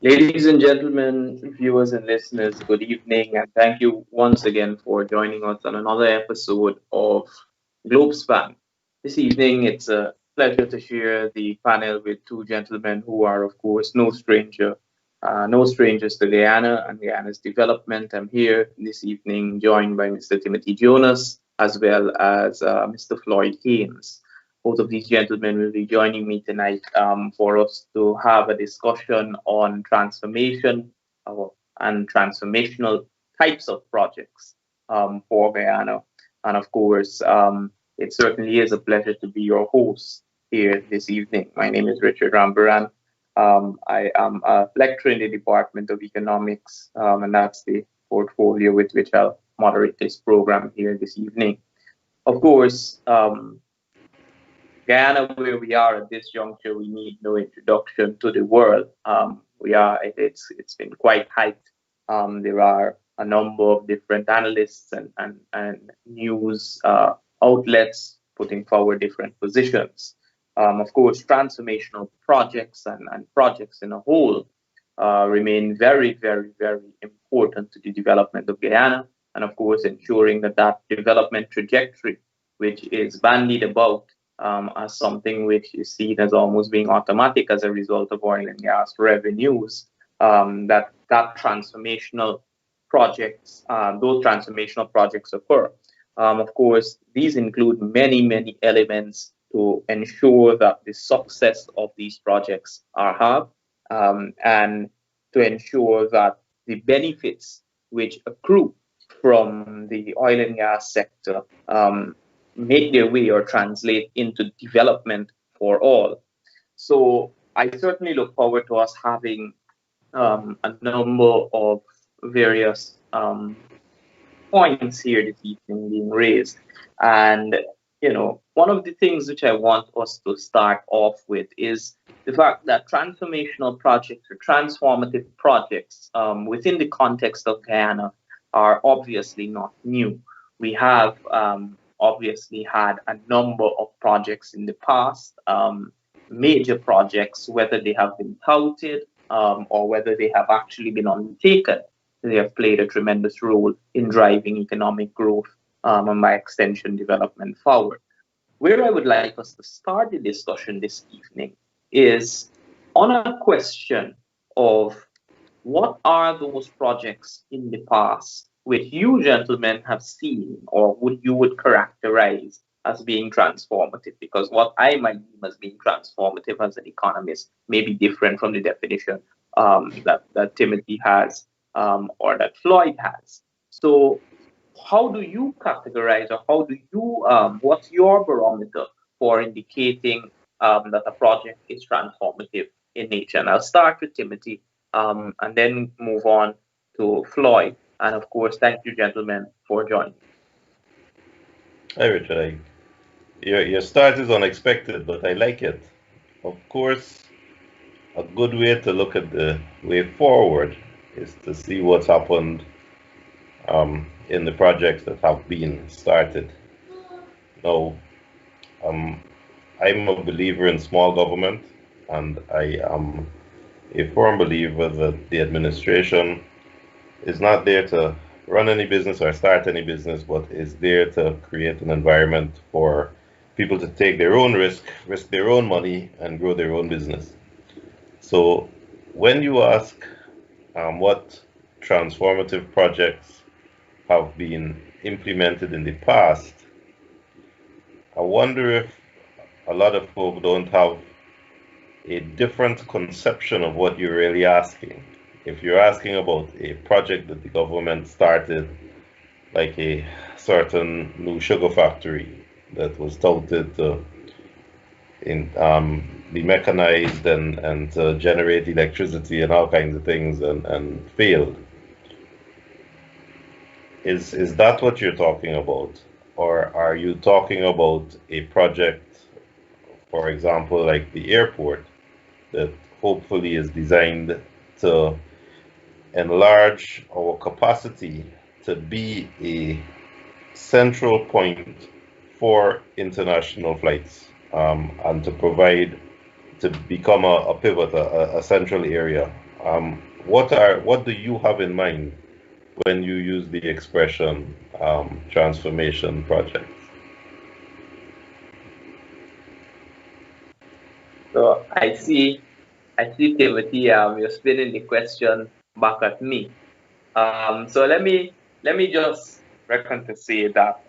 Ladies and gentlemen, viewers and listeners, good evening, and thank you once again for joining us on another episode of Globespan. This evening, it's a pleasure to share the panel with two gentlemen who are, of course, no strangers to Guyana and Guyana's development. I'm here this evening, joined by Mr. Timothy Jonas as well as Mr. Floyd Haynes. Both of these gentlemen will be joining me tonight for us to have a discussion on transformation and transformational types of projects for Guyana. And of course, it certainly is a pleasure to be your host here this evening. My name is Richard Rambarran. I am a lecturer in the Department of Economics, and that's the portfolio with which I'll moderate this program here this evening. Of course, Guyana, where we are at this juncture, we need no introduction to the world. It's been quite hyped. There are a number of different analysts and news outlets putting forward different positions. Of course, transformational projects and projects in a whole remain very, very, very important to the development of Guyana, and of course, ensuring that development trajectory, which is bandied about as something which is seen as almost being automatic as a result of oil and gas revenues, that those transformational projects occur. Of course, these include many, many elements to ensure that the success of these projects are had, and to ensure that the benefits which accrue from the oil and gas sector make their way or translate into development for all. So I certainly look forward to us having a number of various points here this evening being raised. And, one of the things which I want us to start off with is the fact that transformational projects or transformative projects within the context of Guyana are obviously not new. We have obviously had a number of projects in the past, major projects, whether they have been touted or whether they have actually been undertaken. They have played a tremendous role in driving economic growth and by extension development forward. Where I would like us to start the discussion this evening is on a question of what are those projects in the past which you gentlemen have seen or would characterize as being transformative? Because what I might deem as being transformative as an economist may be different from the definition that Timothy has or that Floyd has. So how do you categorize, or what's your barometer for indicating that a project is transformative in nature? And I'll start with Timothy and then move on to Floyd. And of course, thank you, gentlemen, for joining. Hi, Richard. Your start is unexpected, but I like it. Of course, a good way to look at the way forward is to see what's happened in the projects that have been started. Now, I'm a believer in small government, and I am a firm believer that the administration is not there to run any business or start any business, but is there to create an environment for people to take their own risk their own money, and grow their own business. So when you ask what transformative projects have been implemented in the past, I wonder if a lot of folk don't have a different conception of what you're really asking. If you're asking about a project that the government started, like a certain new sugar factory that was touted to be mechanized and to generate electricity and all kinds of things and failed, is that what you're talking about? Or are you talking about a project, for example, like the airport, that hopefully is designed to enlarge our capacity to be a central point for international flights, and to become a pivot, a central area What do you have in mind when you use the expression transformation projects? So Timothy, you're spinning the question back at me. So let me just reckon to say that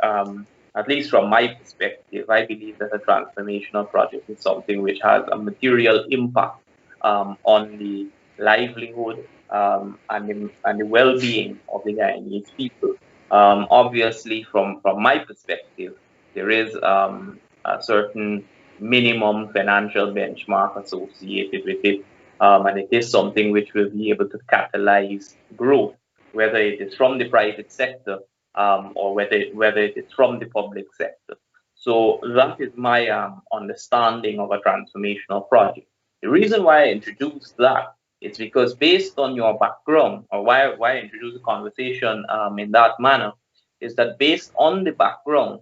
at least from my perspective, I believe that a transformational project is something which has a material impact on the livelihood and the well-being of the Guyanese people. Obviously, from my perspective, there is a certain minimum financial benchmark associated with it, and it is something which will be able to catalyze growth, whether it is from the private sector or whether it is from the public sector. So that is my understanding of a transformational project. The reason why I introduced that is because based on your background, or why I introduce the conversation in that manner, is that based on the background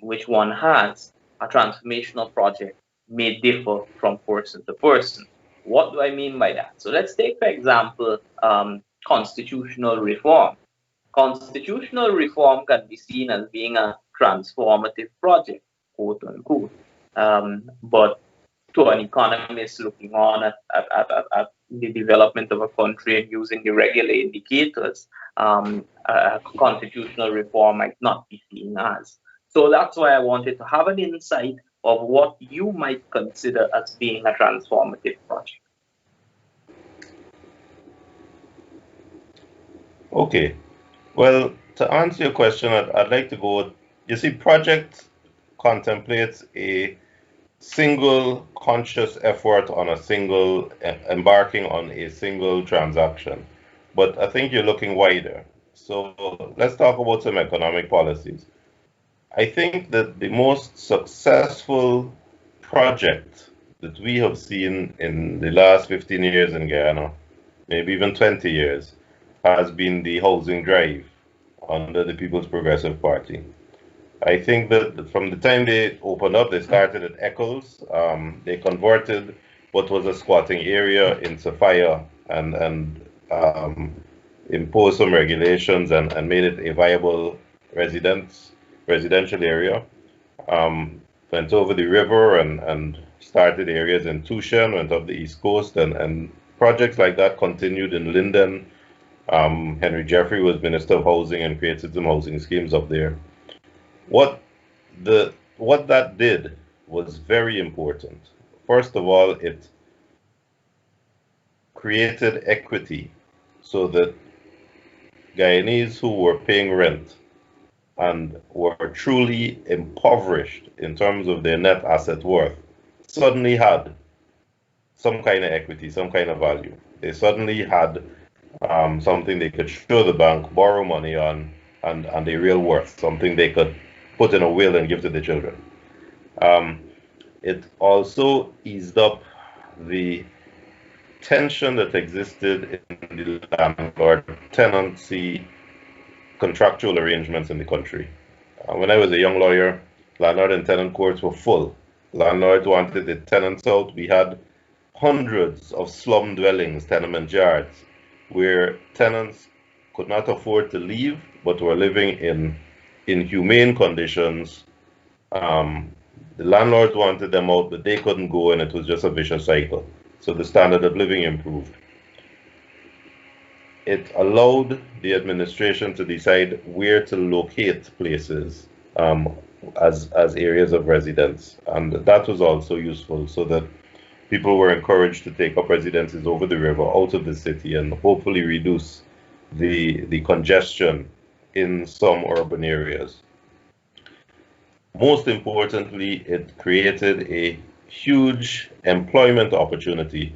which one has, a transformational project may differ from person to person. What do I mean by that? So let's take, for example, constitutional reform. Constitutional reform can be seen as being a transformative project, quote unquote. But to an economist looking on at the development of a country and using the regular indicators, constitutional reform might not be seen as. So that's why I wanted to have an insight of what you might consider as being a transformative project. Okay. Well, to answer your question, I'd like to go. You see, project contemplates a single conscious effort on a single, embarking on a single transaction. But I think you're looking wider. So let's talk about some economic policies. I think that the most successful project that we have seen in the last 15 years in Guyana, maybe even 20 years, has been the housing drive under the People's Progressive Party. I think that from the time they opened up, they started at Eccles. They converted what was a squatting area in Sophia and imposed some regulations and made it a viable residential area. Went over the river and started areas in Tushan, went up the East Coast, and projects like that continued in Linden. Henry Jeffrey was Minister of Housing and created some housing schemes up there. What that did was very important. First of all, it created equity so that Guyanese who were paying rent and were truly impoverished in terms of their net asset worth suddenly had some kind of equity, some kind of value. They suddenly had something they could show the bank, borrow money on, and a real worth, something they could put in a will and give to the children. It also eased up the tension that existed in the landlord tenancy contractual arrangements in the country. When I was a young lawyer, landlord and tenant courts were full. Landlords wanted the tenants out. We had hundreds of slum dwellings, tenement yards, where tenants could not afford to leave, but were living in inhumane conditions. The landlords wanted them out, but they couldn't go, and it was just a vicious cycle. So the standard of living improved. It allowed the administration to decide where to locate places as areas of residence, and that was also useful, so that people were encouraged to take up residences over the river, out of the city, and hopefully reduce the congestion in some urban areas. Most importantly, it created a huge employment opportunity.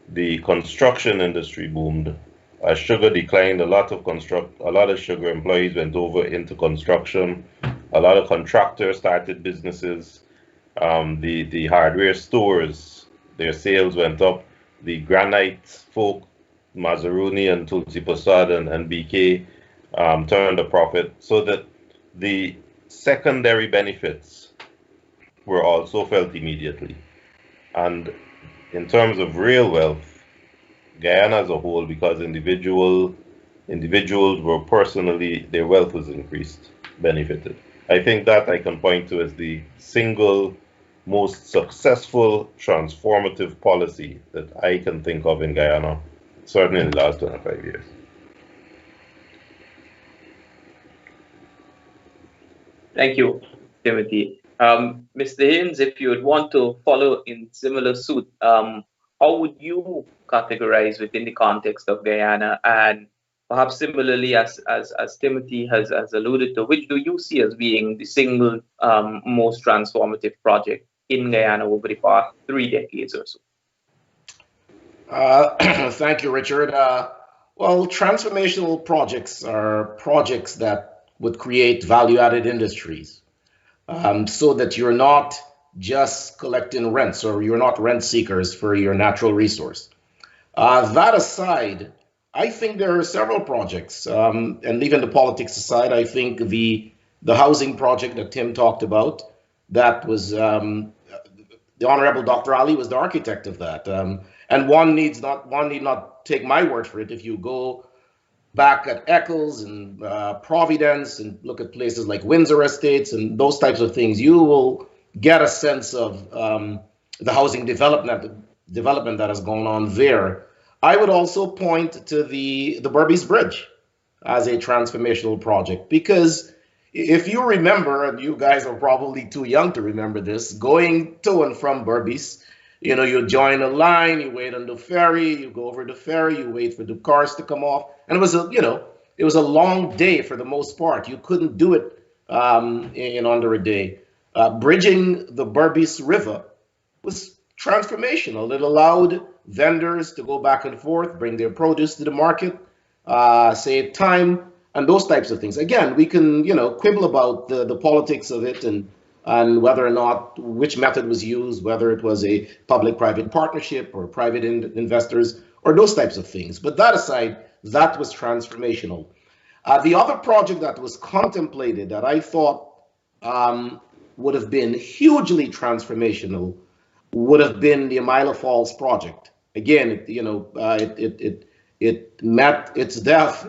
The construction industry boomed. As sugar declined, a lot of sugar employees went over into construction. A lot of contractors started businesses. The hardware stores, their sales went up. The granite folk, Mazaruni and Tulsi Prasad and BK, turned a profit, so that the secondary benefits were also felt immediately. And in terms of real wealth, Guyana as a whole, because individuals were personally, their wealth was increased, benefited. I think that I can point to as the single most successful transformative policy that I can think of in Guyana, certainly in the last 25 years. Thank you, Timothy. Mr. Haynes, if you would want to follow in similar suit, how would you categorize within the context of Guyana? And perhaps similarly, as Timothy has alluded to, which do you see as being the single most transformative project in Guyana over the past 3 decades or so? Thank you, Richard. Well, transformational projects are projects that would create value-added industries, so that you're not just collecting rents or you're not rent seekers for your natural resource. That aside, I think there are several projects, and leaving the politics aside, I think the housing project that Tim talked about, that was the Honorable Dr. Ali was the architect of that. And one need not take my word for it. If you go back at Eccles and Providence and look at places like Windsor Estates and those types of things, you will get a sense of the housing development that has gone on there. I would also point to the Berbice Bridge as a transformational project, because if you remember, and you guys are probably too young to remember this, going to and from Berbice, you join a line, you wait on the ferry, you go over the ferry, you wait for the cars to come off, and it was a long day for the most part. You couldn't do it in under a day. Bridging the Berbice River was transformational. It allowed vendors to go back and forth, bring their produce to the market, save time, and those types of things. Again, we can, quibble about the politics of it and whether or not which method was used, whether it was a public-private partnership or private investors or those types of things. But that aside, that was transformational. The other project that was contemplated that I thought would have been hugely transformational would have been the Amila Falls project. Again, it met its death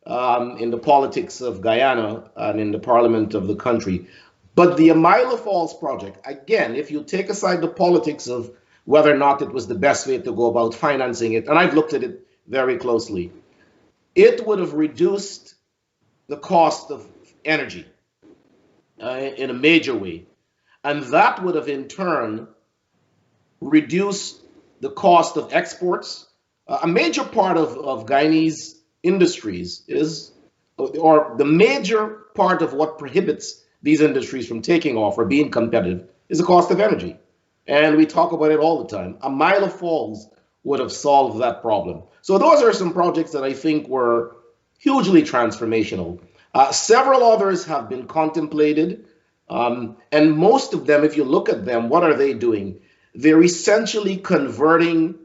in the politics of Guyana and in the parliament of the country. But the Amila Falls project, again, if you take aside the politics of whether or not it was the best way to go about financing it, and I've looked at it very closely, it would have reduced the cost of energy in a major way. And that would have in turn reduced the cost of exports. A major part of Guyanese industries or the major part of what prohibits these industries from taking off or being competitive is the cost of energy. And we talk about it all the time. Amila Falls would have solved that problem. So those are some projects that I think were hugely transformational. Several others have been contemplated, and most of them, if you look at them, what are they doing? They're essentially converting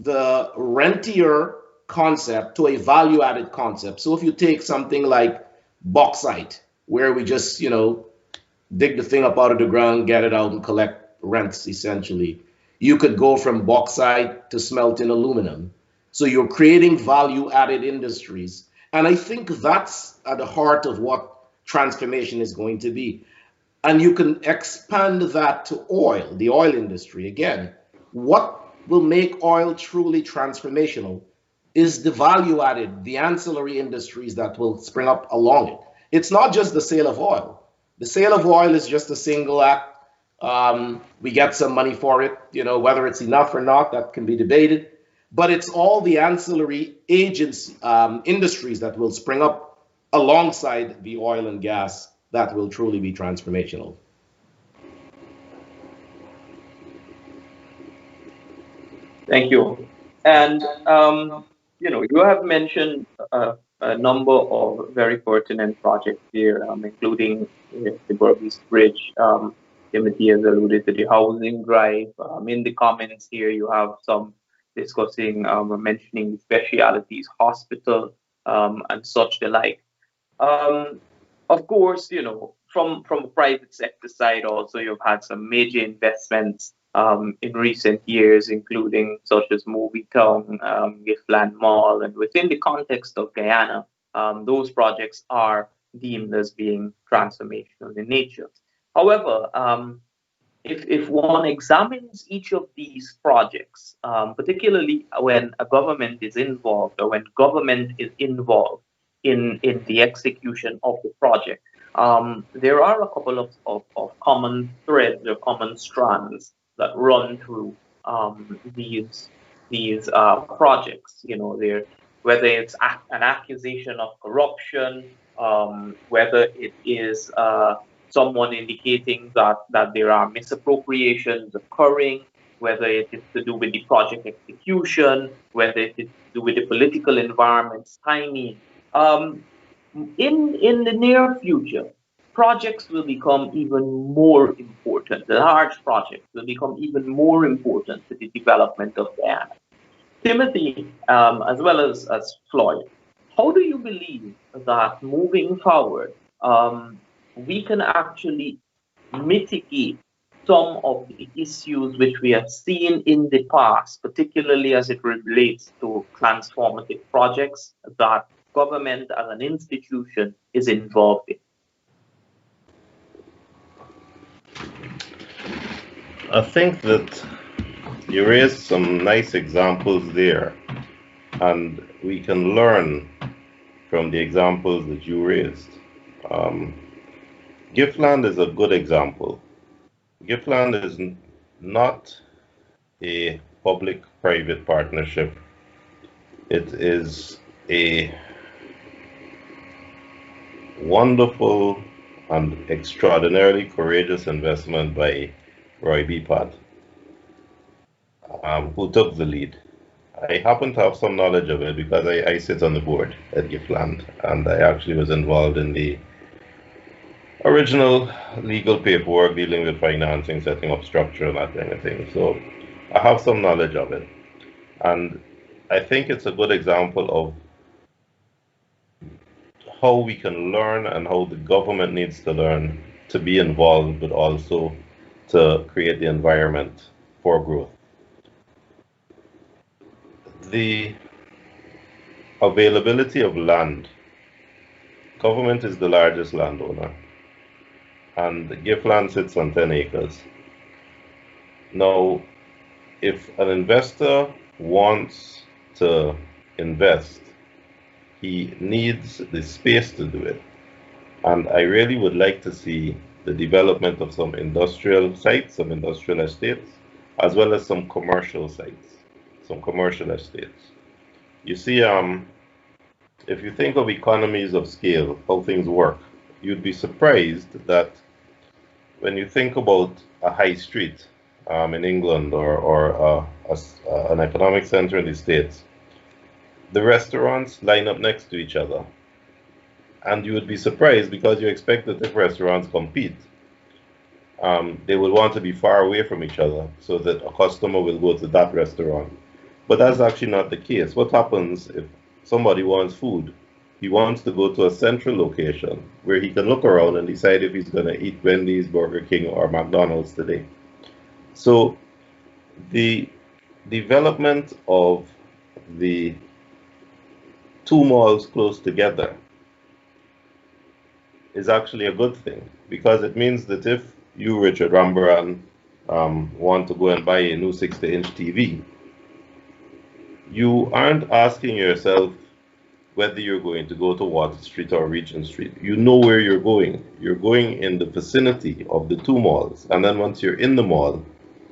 the rentier concept to a value-added concept. So if you take something like bauxite, where we just, dig the thing up out of the ground, get it out and collect rents, essentially. You could go from bauxite to smelting aluminum. So you're creating value-added industries. And I think that's at the heart of what transformation is going to be. And you can expand that to oil, the oil industry. Again, what will make oil truly transformational is the value added, the ancillary industries that will spring up along it. It's not just the sale of oil. The sale of oil is just a single act. We get some money for it, whether it's enough or not, that can be debated. But it's all the ancillary agents, industries that will spring up alongside the oil and gas that will truly be transformational. Thank you. And you have mentioned a number of very pertinent projects here, including the Berbice Bridge. Timothy has alluded to the housing drive. In the comments here, you have some discussing, mentioning the specialities hospital and such the like. Of course, from a private sector side, also you've had some major investments in recent years, including such as Movie Town, Giftland Mall, and within the context of Guyana, those projects are deemed as being transformational in nature. However, if one examines each of these projects, particularly when a government is involved or when government is involved in the execution of the project, there are a couple of common threads or common strands that run through these projects. You know, whether it's an accusation of corruption, whether it is someone indicating that there are misappropriations occurring, whether it is to do with the project execution, whether it is to do with the political environment's timing. Um, in the near future, projects will become even more important. The large projects will become even more important to the development of Guyana. Timothy, as well as Floyd, how do you believe that moving forward, we can actually mitigate some of the issues which we have seen in the past, particularly as it relates to transformative projects that government as an institution is involved in? I think that you raised some nice examples there, and we can learn from the examples that you raised. Giftland is a good example. Giftland is not a public-private partnership. It is a wonderful and extraordinarily courageous investment by Roy B. Patt, who took the lead. I happen to have some knowledge of it because I sit on the board at Giftland, and I actually was involved in the original legal paperwork dealing with financing, setting up structure, and that kind of thing. So I have some knowledge of it. And I think it's a good example of how we can learn and how the government needs to learn to be involved, but also to create the environment for growth. The availability of land. Government is the largest landowner, and Giftland sits on 10 acres. Now, if an investor wants to invest, he needs the space to do it. And I really would like to see the development of some industrial sites, some industrial estates, as well as some commercial sites, some commercial estates. You see, if you think of economies of scale, how things work, you'd be surprised that when you think about a high street in England or an economic center in the States, the restaurants line up next to each other. And you would be surprised because you expect that if restaurants compete, they will want to be far away from each other so that a customer will go to that restaurant. But that's actually not the case. What happens if somebody wants food? He wants to go to a central location where he can look around and decide if he's going to eat Wendy's, Burger King, or McDonald's today. So the development of the two malls close together is actually a good thing, because it means that if you, Richard Rambarran, want to go and buy a new 60-inch TV, you aren't asking yourself whether you're going to go to Water Street or Regent Street. You know where you're going. You're going in the vicinity of the two malls, and then once you're in the mall,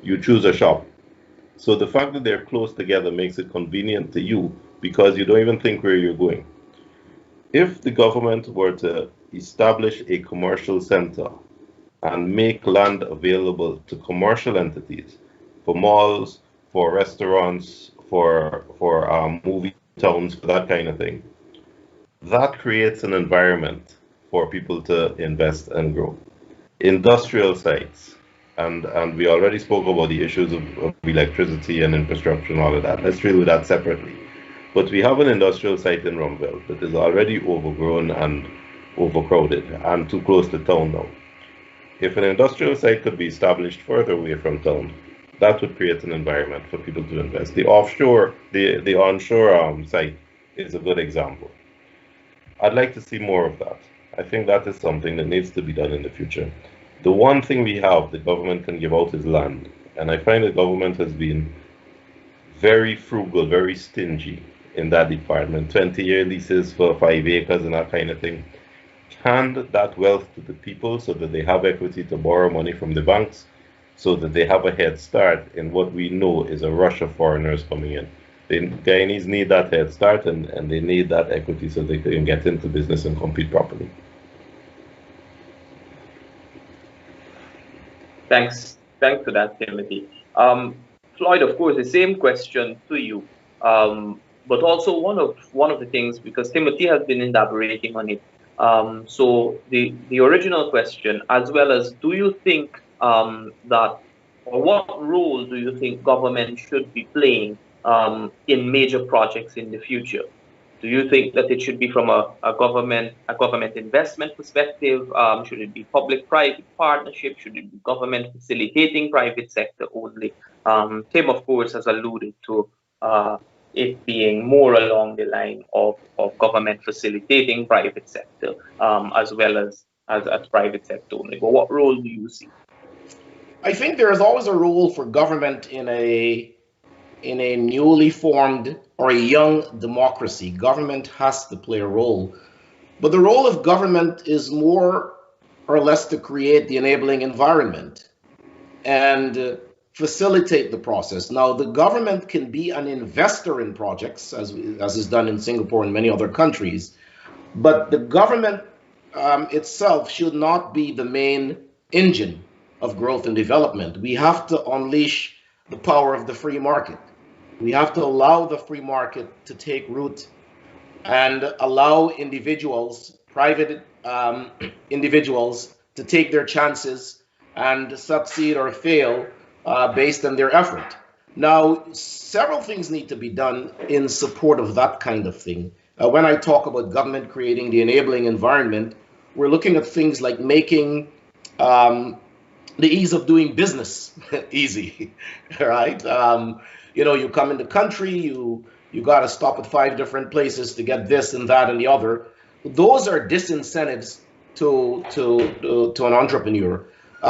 you choose a shop. So the fact that they're close together makes it convenient to you because you don't even think where you're going. If the government were to establish a commercial center and make land available to commercial entities, for malls, for restaurants, for movie towns, for that kind of thing, that creates an environment for people to invest and grow. Industrial sites, and we already spoke about the issues of electricity and infrastructure and all of that. Let's deal with that separately. But we have an industrial site in Rumville that is already overgrown and overcrowded and too close to town now. If an industrial site could be established further away from town, that would create an environment for people to invest. The offshore, the onshore site is a good example. I'd like to see more of that. I think that is something that needs to be done in the future. The one thing we have the government can give out is land. And I find the government has been very frugal, very stingy in that department. 20-year leases for 5 acres and that kind of thing. Hand that wealth to the people so that they have equity to borrow money from the banks, so that they have a head start in what we know is a rush of foreigners coming in. The Guyanese need that head start, and they need that equity so they can get into business and compete properly. Thanks for that, Timothy. Floyd, of course, the same question to you, but also one of the things, because Timothy has been elaborating on it. So the original question, as well as, do you think that, or what role do you think government should be playing in major projects in the future? Do you think that it should be from a government investment perspective? Should it be public-private partnership? Should it be government facilitating private sector only? Tim, of course, has alluded to it being more along the line of government facilitating private sector, as well as private sector only. But what role do you see? I think there is always a role for government in a newly formed or a young democracy. Government has to play a role. But the role of government is more or less to create the enabling environment and facilitate the process. Now, the government can be an investor in projects, as is done in Singapore and many other countries, but the government itself should not be the main engine of growth and development. We have to unleash the power of the free market. We have to allow the free market to take root and allow individuals, private individuals, to take their chances and succeed or fail based on their effort. Now, several things need to be done in support of that kind of thing. When I talk about government creating the enabling environment, we're looking at things like making the ease of doing business easy, right? You come in the country, you got to stop at 5 different places to get this and that and the other. Those are disincentives to an entrepreneur.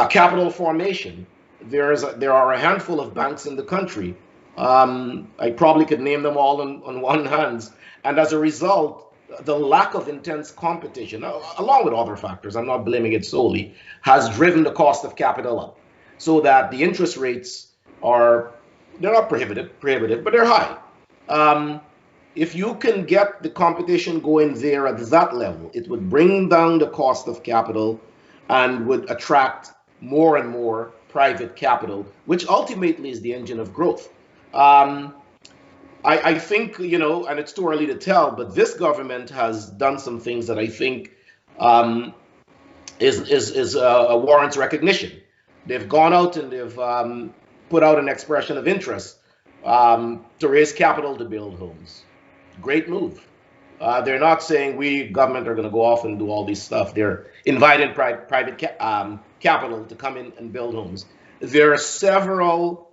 Capital formation. There are a handful of banks in the country. I probably could name them all on one hand. And as a result, the lack of intense competition, along with other factors, I'm not blaming it solely, has driven the cost of capital up, so that the interest rates they're not prohibitive, but they're high. If you can get the competition going there at that level, it would bring down the cost of capital and would attract more and more private capital, which ultimately is the engine of growth. I think, and it's too early to tell, but this government has done some things that I think warrants recognition. They've gone out and they've put out an expression of interest to raise capital to build homes. Great move. They're not saying we, government, are going to go off and do all this stuff. They're inviting private capital to come in and build homes. There are several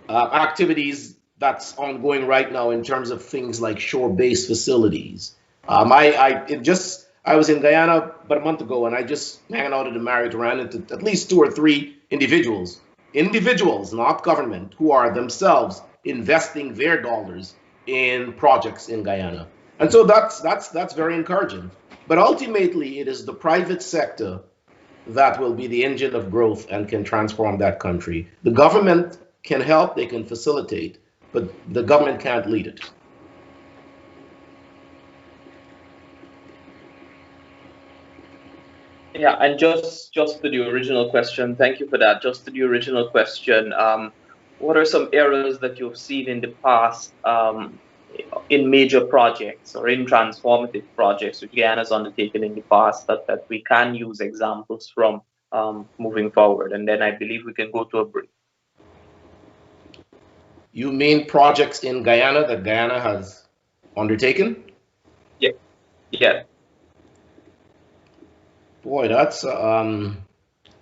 activities that's ongoing right now in terms of things like shore-based facilities. I was in Guyana about a month ago, and I just hanging out at the Marriott ran into at least 2 or 3 individuals, not government, who are themselves investing their dollars in projects in Guyana. And so that's very encouraging. But ultimately, it is the private sector that will be the engine of growth and can transform that country. The government can help, they can facilitate, but the government can't lead it. Yeah, and just to the original question, thank you for that. Just to the original question, what are some errors that you've seen in the past in major projects or in transformative projects which Guyana has undertaken in the past that we can use examples from moving forward? And then I believe we can go to a break. You mean projects in Guyana that Guyana has undertaken? Yeah. Boy, that's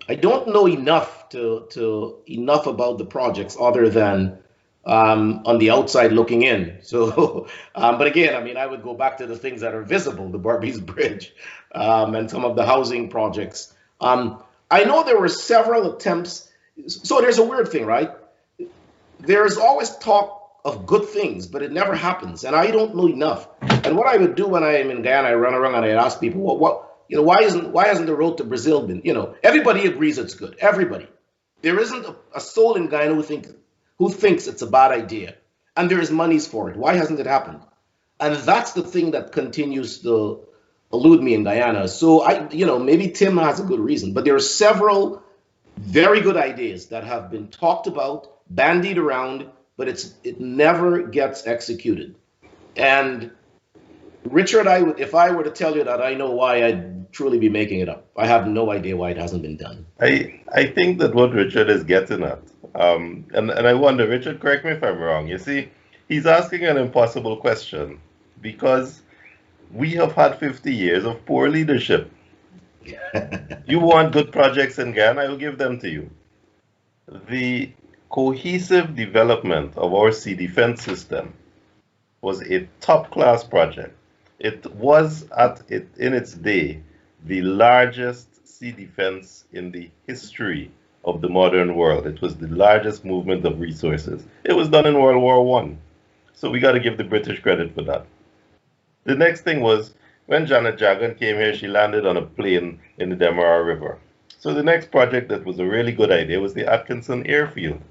I don't know enough enough about the projects other than on the outside looking in. So, but again, I mean, I would go back to the things that are visible, the Barbies Bridge, and some of the housing projects. I know there were several attempts. So there's a weird thing, right? There's always talk of good things, but it never happens. And I don't know enough. And what I would do when I am in Guyana, I run around and I ask people, why hasn't the road to Brazil been, everybody agrees it's good. Everybody. There isn't a soul in Guyana who thinks it's a bad idea. And there is monies for it. Why hasn't it happened? And that's the thing that continues to elude me in Guyana. So maybe Tim has a good reason, but there are several very good ideas that have been talked about, bandied around, but it never gets executed. And Richard, if I were to tell you that I know why, I'd truly be making it up. I have no idea why it hasn't been done. I think that what Richard is getting at, and I wonder, Richard, correct me if I'm wrong. You see, he's asking an impossible question because we have had 50 years of poor leadership. You want good projects in Guyana, I will give them to you. The cohesive development of our sea defense system was a top-class project. It was in its day the largest sea defense in the history of the modern world. It was the largest movement of resources. It was done in World War I. So we got to give the British credit for that. The next thing was when Janet Jagan came here, she landed on a plane in the Demerara River. So the next project that was a really good idea was the Atkinson Airfield.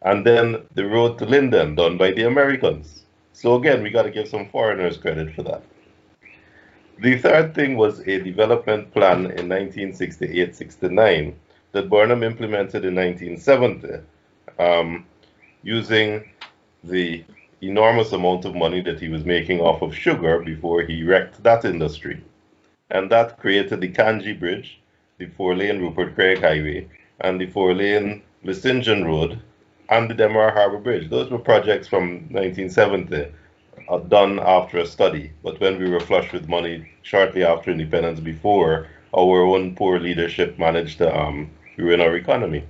And then the road to Linden, done by the Americans. So again, we got to give some foreigners credit for that. The third thing was a development plan in 1968-69 that Burnham implemented in 1970, using the enormous amount of money that he was making off of sugar before he wrecked that industry. And that created the Kanji Bridge, the 4-lane Rupert Craig Highway, and the 4-lane Lisingen Road, and the Demerara Harbor Bridge. Those were projects from 1970, done after a study, but when we were flush with money shortly after independence, before our own poor leadership managed to ruin our economy.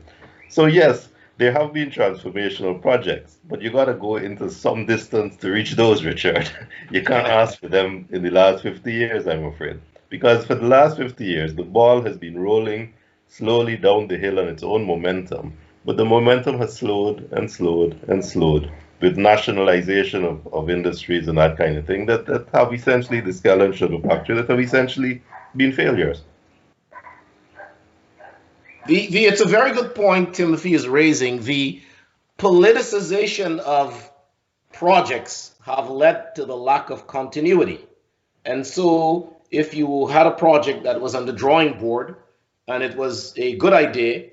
So yes, there have been transformational projects, but you got to go into some distance to reach those, Richard. You can't ask for them in the last 50 years, I'm afraid. Because for the last 50 years, the ball has been rolling slowly down the hill on its own momentum. But the momentum has slowed and slowed and slowed with nationalization of industries and that kind of thing that have essentially, the scale and sugar factory, that have essentially been failures. It's a very good point Timothy is raising. The politicization of projects have led to the lack of continuity. And so if you had a project that was on the drawing board and it was a good idea,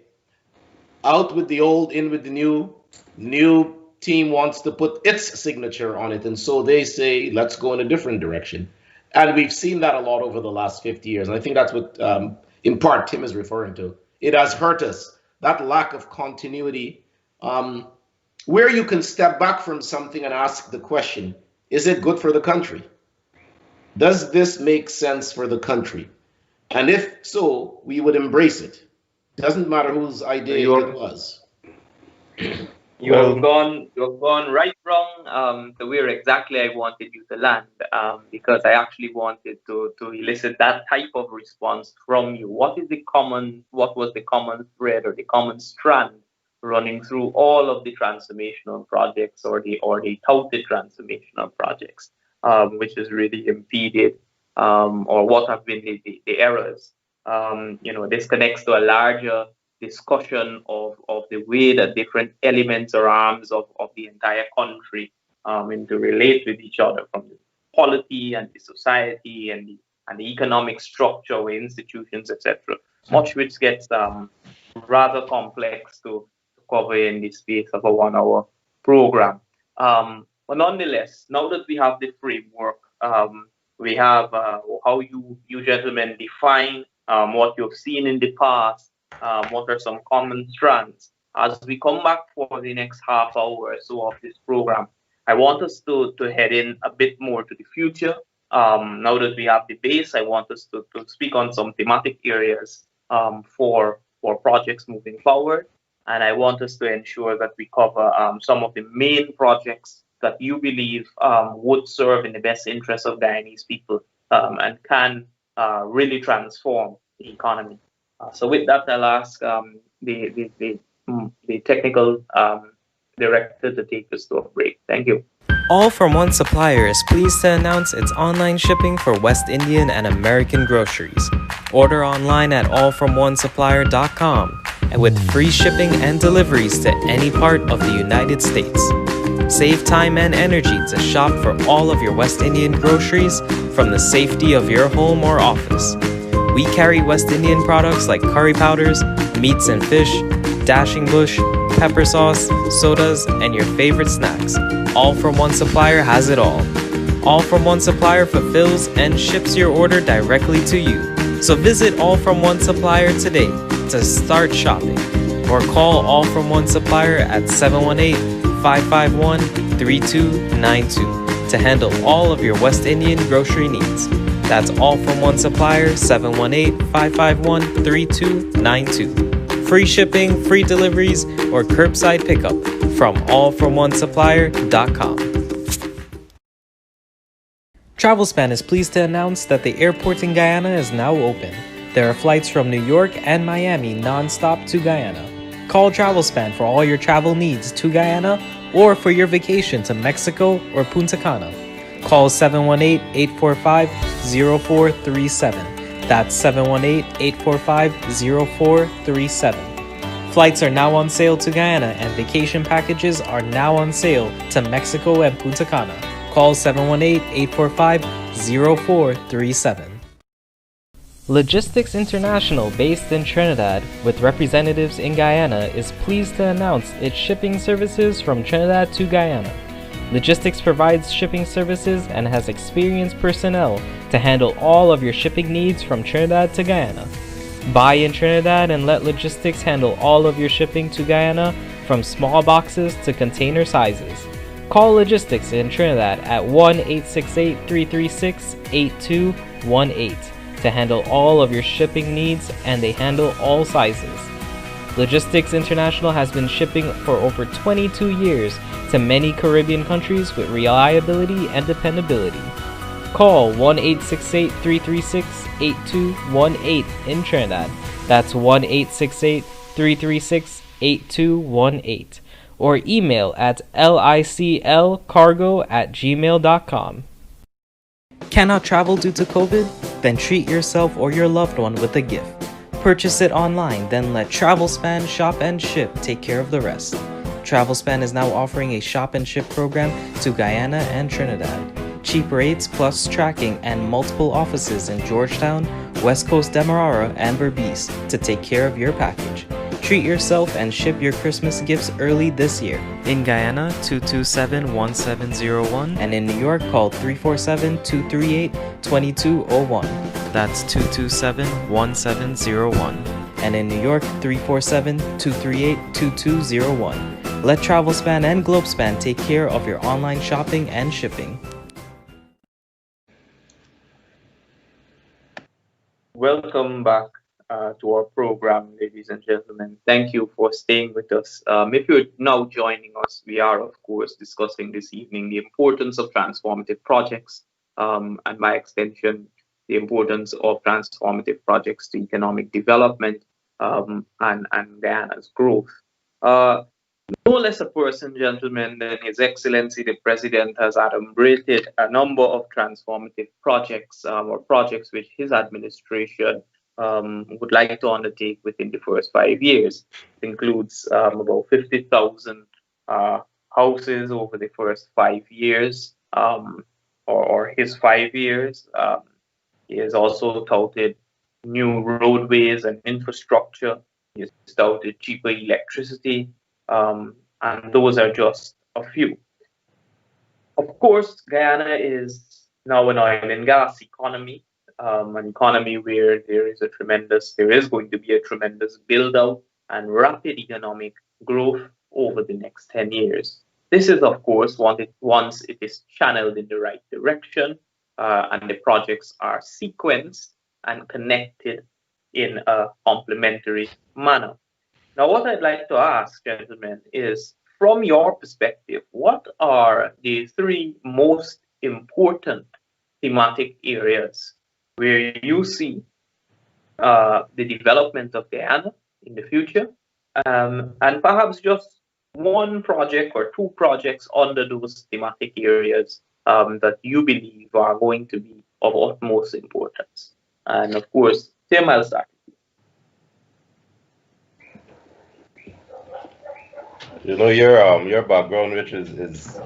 out with the old, in with the new team wants to put its signature on it. And so they say, let's go in a different direction. And we've seen that a lot over the last 50 years. And I think that's what, in part, Tim is referring to. It has hurt us, that lack of continuity, where you can step back from something and ask the question, is it good for the country? Does this make sense for the country? And if so, we would embrace it. Doesn't matter whose idea it was. You've gone right wrong to where exactly I wanted you to land, because I actually wanted to elicit that type of response from you. What was the common thread or the common strand running through all of the transformational projects or the touted transformational projects, which has really impeded or what have been the errors? This connects to a larger discussion of the way that different elements or arms of the entire country interrelate with each other, from the polity and the society and the economic structure with institutions, etc. Much which gets rather complex to cover in the space of a 1-hour program. But nonetheless, now that we have the framework, we have how you gentlemen define what you've seen in the past, what are some common strands. As we come back for the next half hour or so of this program, I want us to head in a bit more to the future. Now that we have the base, I want us to speak on some thematic areas for projects moving forward. And I want us to ensure that we cover some of the main projects that you believe would serve in the best interest of Guyanese people and can really transform the economy. So with that, I'll ask the technical director to take us to a break. Thank you. All From One Supplier is pleased to announce its online shipping for West Indian and American groceries. Order online at allfromonesupplier.com and with free shipping and deliveries to any part of the United States. Save time and energy to shop for all of your West Indian groceries from the safety of your home or office. We carry West Indian products like curry powders, meats and fish, dashing bush, pepper sauce, sodas, and your favorite snacks. All From One Supplier has it all. All From One Supplier fulfills and ships your order directly to you. So visit All From One Supplier today to start shopping or call All From One Supplier at 718-551-3292 to handle all of your West Indian grocery needs. That's All From One Supplier, 718-551-3292. Free shipping, free deliveries, or curbside pickup from allfromonesupplier.com. Globespan is pleased to announce that the airport in Guyana is now open. There are flights from New York and Miami non-stop to Guyana. Call Globespan for all your travel needs to Guyana or for your vacation to Mexico or Punta Cana. Call 718-845-0437. That's 718-845-0437. Flights are now on sale to Guyana and vacation packages are now on sale to Mexico and Punta Cana. Call 718-845-0437. Logistics International, based in Trinidad with representatives in Guyana, is pleased to announce its shipping services from Trinidad to Guyana. Logistics provides shipping services and has experienced personnel to handle all of your shipping needs from Trinidad to Guyana. Buy in Trinidad and let Logistics handle all of your shipping to Guyana from small boxes to container sizes. Call Logistics in Trinidad at 1-868-336-8218 to handle all of your shipping needs, and they handle all sizes. Logistics International has been shipping for over 22 years to many Caribbean countries with reliability and dependability. Call 1-868-336-8218 in Trinidad. That's 1-868-336-8218. Or email at liclcargo@gmail.com. Cannot travel due to COVID? Then treat yourself or your loved one with a gift. Purchase it online, then let Globespan Shop and Ship take care of the rest. Globespan is now offering a shop and ship program to Guyana and Trinidad. Cheap rates plus tracking and multiple offices in Georgetown, West Coast Demerara, and Berbice to take care of your package. Treat yourself and ship your Christmas gifts early this year. In Guyana, 227-1701, and in New York, call 347-238-2201. That's 227-1701. And in New York, 347-238-2201. Let Globespan and Globespan take care of your online shopping and shipping. Welcome back to our program, ladies and gentlemen. Thank you for staying with us. If you're now joining us, we are, of course, discussing this evening the importance of transformative projects and, by extension, the importance of transformative projects to economic development and Guyana's growth. No less a person, gentlemen, than His Excellency the President has adumbrated a number of transformative projects or projects which his administration would like to undertake within the first 5 years. It includes about 50,000 houses over the first 5 years, or his 5 years. He has also touted new roadways and infrastructure. He has touted cheaper electricity, and those are just a few. Of course, Guyana is now an oil and gas economy, an economy where there is going to be a tremendous build out and rapid economic growth over the next 10 years. This is, of course, once it is channeled in the right direction and the projects are sequenced and connected in a complementary manner. Now, what I'd like to ask, gentlemen, is from your perspective, what are the three most important thematic areas where you see the development of Guyana in the future, and perhaps just one project or two projects under those thematic areas that you believe are going to be of utmost importance? And of course, Tim, I'll start. You know, your background, Rich, is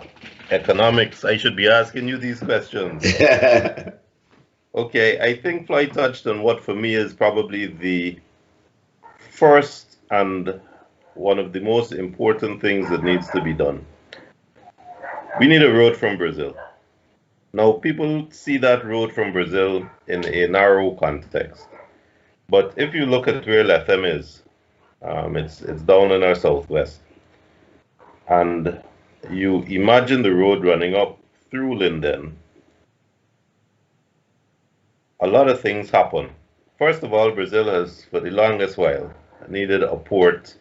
economics. I should be asking you these questions. Okay, I think Floyd touched on what for me is probably the first and one of the most important things that needs to be done. We need a road from Brazil. Now, people see that road from Brazil in a narrow context. But if you look at where Lethem is, it's down in our southwest. And you imagine the road running up through Linden. A lot of things happen. First of all, Brazil has, for the longest while, needed a port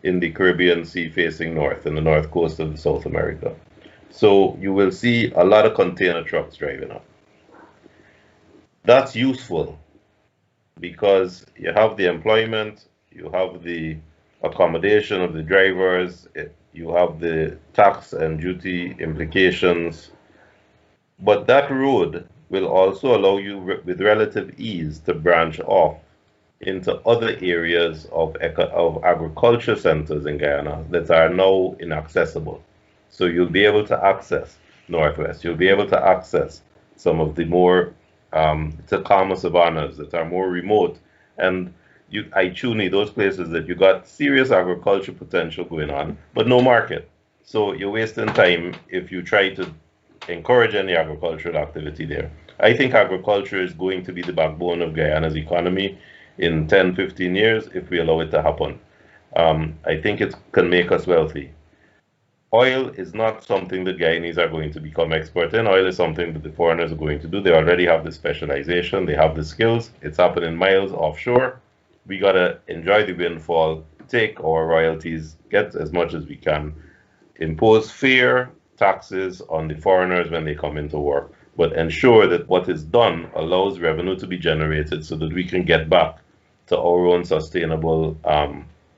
in the Caribbean Sea facing north, in the north coast of South America. So you will see a lot of container trucks driving up. That's useful because you have the employment, you have the accommodation of the drivers, you have the tax and duty implications. But that road will also allow you with relative ease to branch off into other areas of agriculture centers in Guyana that are now inaccessible. So you'll be able to access Northwest, you'll be able to access some of the more Tacoma savannas that are more remote, and Ichuni, those places that you got serious agriculture potential going on, but no market. So you're wasting time if you try to encourage any agricultural activity there. I think agriculture is going to be the backbone of Guyana's economy in 10, 15 years if we allow it to happen. I think it can make us wealthy. Oil is not something that Guyanese are going to become expert in. Oil is something that the foreigners are going to do. They already have the specialization, they have the skills. It's happening miles offshore. We got to enjoy the windfall, take our royalties, get as much as we can, impose fair taxes on the foreigners when they come into work, but ensure that what is done allows revenue to be generated so that we can get back to our own sustainable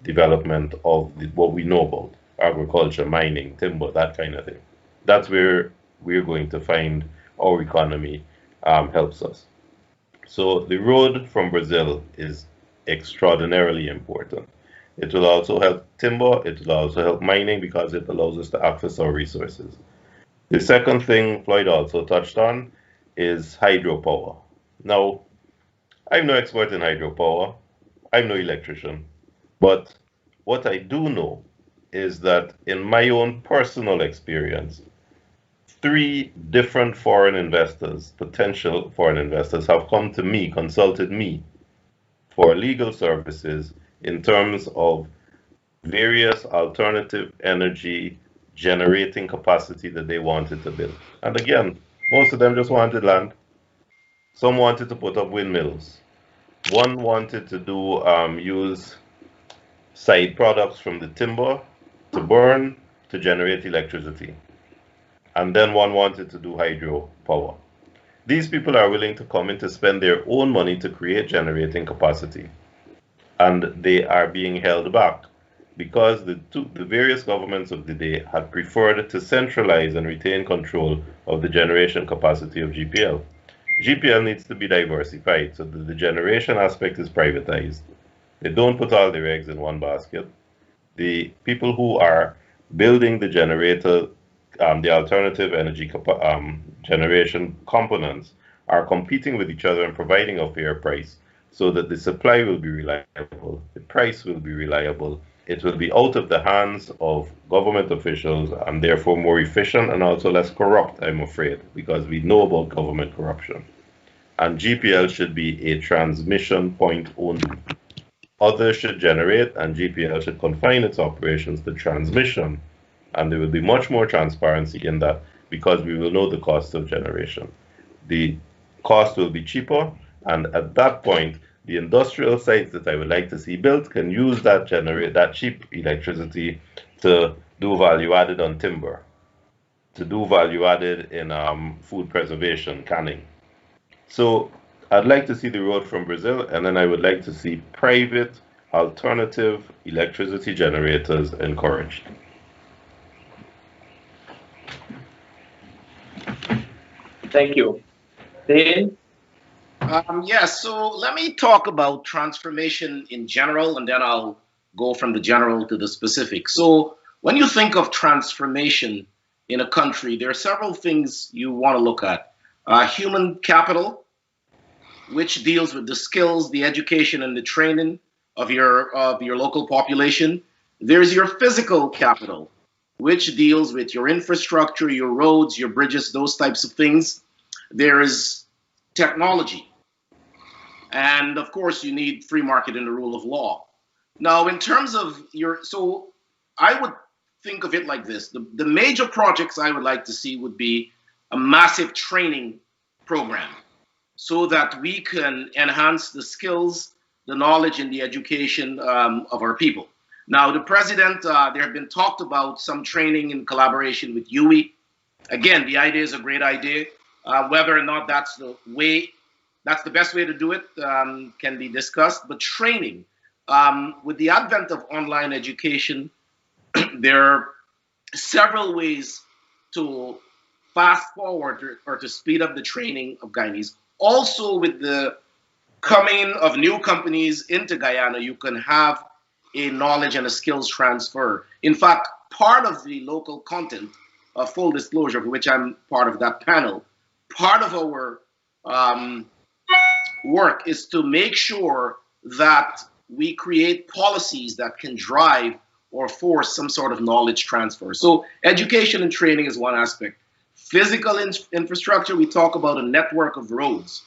development of what we know about agriculture, mining, timber, that kind of thing. That's where we're going to find our economy helps us. So the road from Brazil is extraordinarily important. It will also help timber, it will also help mining because it allows us to access our resources. The second thing Floyd also touched on is hydropower. Now, I'm no expert in hydropower, I'm no electrician, but what I do know is that in my own personal experience, 3 different foreign investors, potential foreign investors, have come to me, consulted me for legal services in terms of various alternative energy generating capacity that they wanted to build. And again, most of them just wanted land. Some wanted to put up windmills. One wanted to do use side products from the timber to burn to generate electricity. And then one wanted to do hydro power. These people are willing to come in to spend their own money to create generating capacity. And they are being held back because the various governments of the day had preferred to centralize and retain control of the generation capacity of GPL. GPL needs to be diversified so that the generation aspect is privatized. They don't put all their eggs in one basket. The people who are building the generator, the alternative energy generation components are competing with each other and providing a fair price so that the supply will be reliable, the price will be reliable, it will be out of the hands of government officials and therefore more efficient and also less corrupt, I'm afraid, because we know about government corruption. And GPL should be a transmission point only. Others should generate and GPL should confine its operations to transmission. And there will be much more transparency in that because we will know the cost of generation. The cost will be cheaper, and at that point, The industrial sites that I would like to see built can use that cheap electricity to do value added on timber, to do value added in food preservation, canning. So I'd like to see the road from Brazil, and then I would like to see private alternative electricity generators encouraged. Thank you. Dane? Yes, so let me talk about transformation in general, and then I'll go from the general to the specific. So, when you think of transformation in a country, there are several things you want to look at. Human capital, which deals with the skills, the education, and the training of your local population. There's your physical capital, which deals with your infrastructure, your roads, your bridges, those types of things. There is technology, and of course, you need free market and the rule of law. Now, in terms of so I would think of it like this. The major projects I would like to see would be a massive training program so that we can enhance the skills, the knowledge, and the education of our people. Now, the president, there have been talked about some training in collaboration with UE. Again, the idea is a great idea. Whether or not that's the best way to do it can be discussed. But training, with the advent of online education, there are several ways to fast forward or to speed up the training of Guyanese. Also, with the coming of new companies into Guyana, you can have a knowledge and a skills transfer. In fact, part of the local content, full disclosure, of which I'm part of that panel, part of our work is to make sure that we create policies that can drive or force some sort of knowledge transfer. So education and training is one aspect. Physical infrastructure, we talk about a network of roads.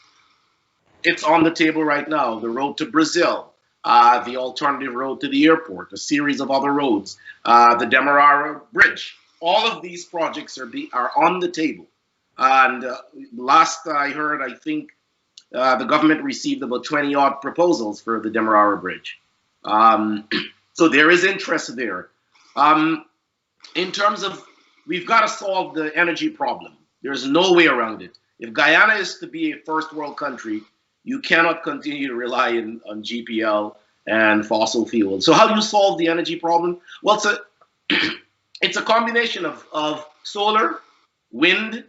It's on the table right now. The road to Brazil, the alternative road to the airport, a series of other roads, the Demerara Bridge. All of these projects are on the table. And last I heard, I think the government received about 20 odd proposals for the Demerara Bridge. So there is interest there. In terms of, we've got to solve the energy problem. There's no way around it. If Guyana is to be a first world country, you cannot continue to rely on GPL and fossil fuels. So how do you solve the energy problem? Well, it's a combination of solar, wind,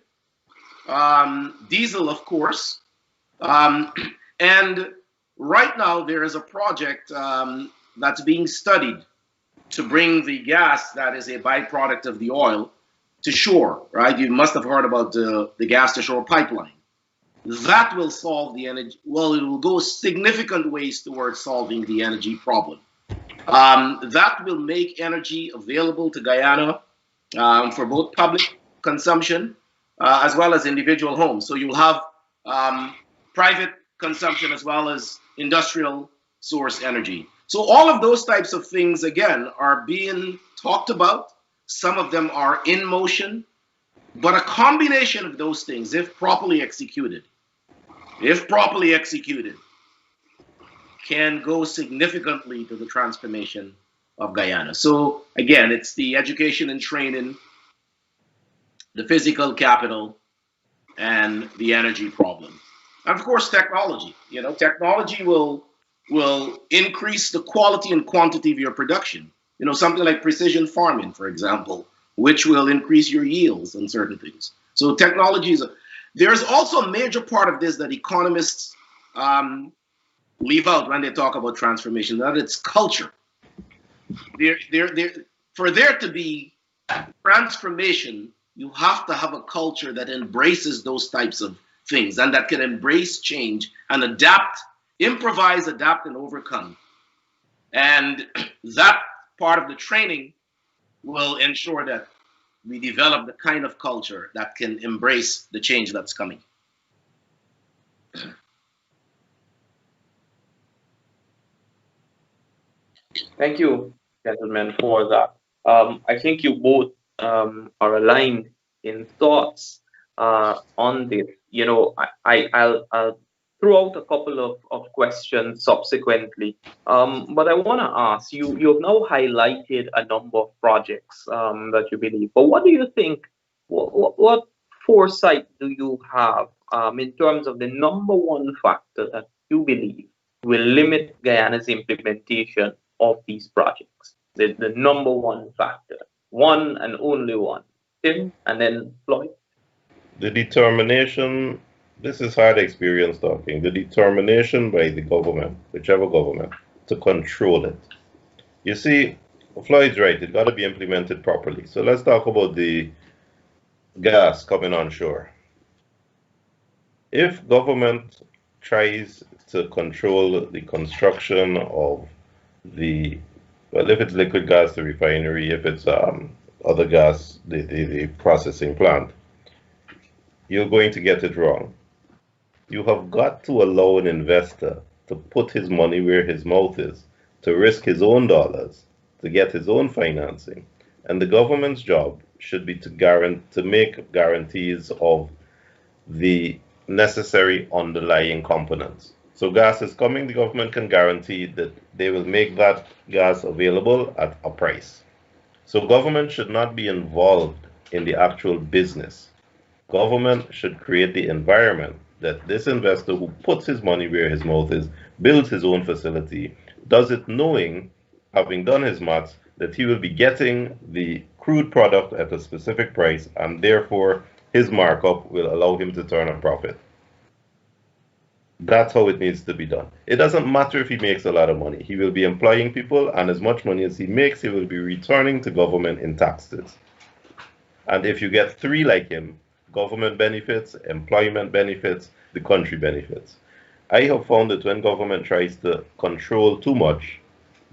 diesel, of course. And right now there is a project that's being studied to bring the gas that is a byproduct of the oil to shore, right? You must have heard about the gas to shore pipeline. That will solve the energy. Well, it will go significant ways towards solving the energy problem. That will make energy available to Guyana for both public consumption as well as individual homes. So you'll have private consumption as well as industrial source energy. So all of those types of things, again, are being talked about. Some of them are in motion, but a combination of those things, if properly executed, can go significantly to the transformation of Guyana. So again, it's the education and training, the physical capital, and the energy problem. And of course, technology. You know, technology will increase the quality and quantity of your production. You know, something like precision farming, for example, which will increase your yields on certain things. So technology is there's also a major part of this that economists leave out when they talk about transformation, that it's culture. For there to be transformation, you have to have a culture that embraces those types of things and that can embrace change and adapt, improvise, adapt, and overcome. And that part of the training will ensure that we develop the kind of culture that can embrace the change that's coming. Thank you, gentlemen, for that. I think you both are aligned in thoughts on this. You know, I'll throw out a couple of questions subsequently. But I want to ask you, you have now highlighted a number of projects that you believe. But what do you think, what foresight do you have in terms of the number one factor that you believe will limit Guyana's implementation of these projects? The number one factor, one and only one. Tim, and then Floyd. The determination, this is hard experience talking, the determination by the government, whichever government, to control it. You see, Floyd's right, it got to be implemented properly. So let's talk about the gas coming on shore. If government tries to control the construction of the, well, if it's liquid gas, the refinery, if it's other gas, the processing plant, you're going to get it wrong. You have got to allow an investor to put his money where his mouth is, to risk his own dollars, to get his own financing. And the government's job should be to make guarantees of the necessary underlying components. So gas is coming, the government can guarantee that they will make that gas available at a price. So government should not be involved in the actual business. Government should create the environment that this investor who puts his money where his mouth is, builds his own facility, does it knowing, having done his maths, that he will be getting the crude product at a specific price, and therefore his markup will allow him to turn a profit. That's how it needs to be done. It doesn't matter if he makes a lot of money. He will be employing people, and as much money as he makes, he will be returning to government in taxes. And if you get three like him, government benefits, employment benefits, the country benefits. I have found that when government tries to control too much,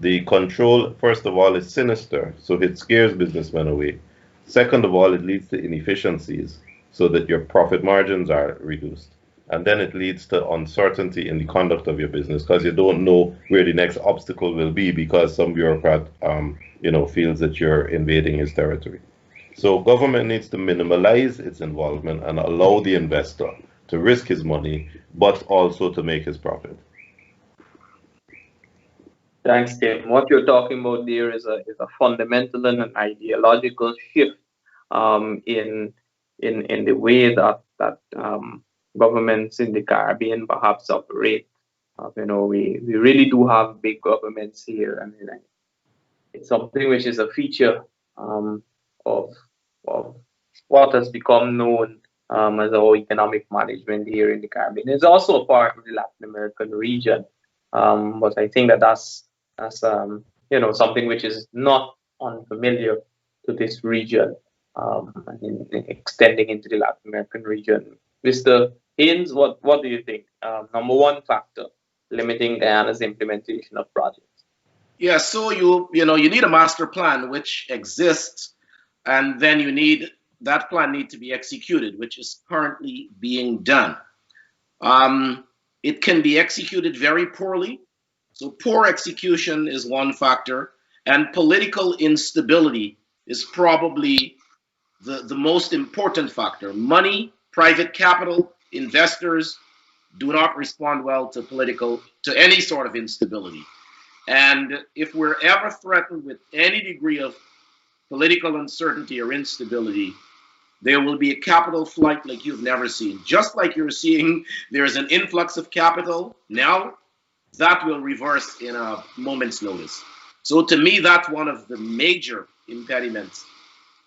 the control, first of all, is sinister, so it scares businessmen away. Second of all, it leads to inefficiencies, so that your profit margins are reduced. And then it leads to uncertainty in the conduct of your business, because you don't know where the next obstacle will be, because some bureaucrat feels that you're invading his territory. So government needs to minimize its involvement and allow the investor to risk his money, but also to make his profit. Thanks, Tim. What you're talking about there is a fundamental and an ideological shift in the way that governments in the Caribbean perhaps operate. We really do have big governments here. I mean, it's something which is a feature of what has become known as our economic management here in the Caribbean. It's also a part of the Latin American region, but I think that's something which is not unfamiliar to this region, and extending into the Latin American region. Mr. Haynes, what do you think? Number one factor limiting Guyana's implementation of projects. Yeah, so you need a master plan which exists, and then that plan need to be executed, which is currently being done. It can be executed very poorly. So poor execution is one factor, and political instability is probably the most important factor. Money, private capital, investors do not respond well to any sort of instability. And if we're ever threatened with any degree of political uncertainty or instability, there will be a capital flight like you've never seen. Just like you're seeing there's an influx of capital now, that will reverse in a moment's notice. So to me, that's one of the major impediments,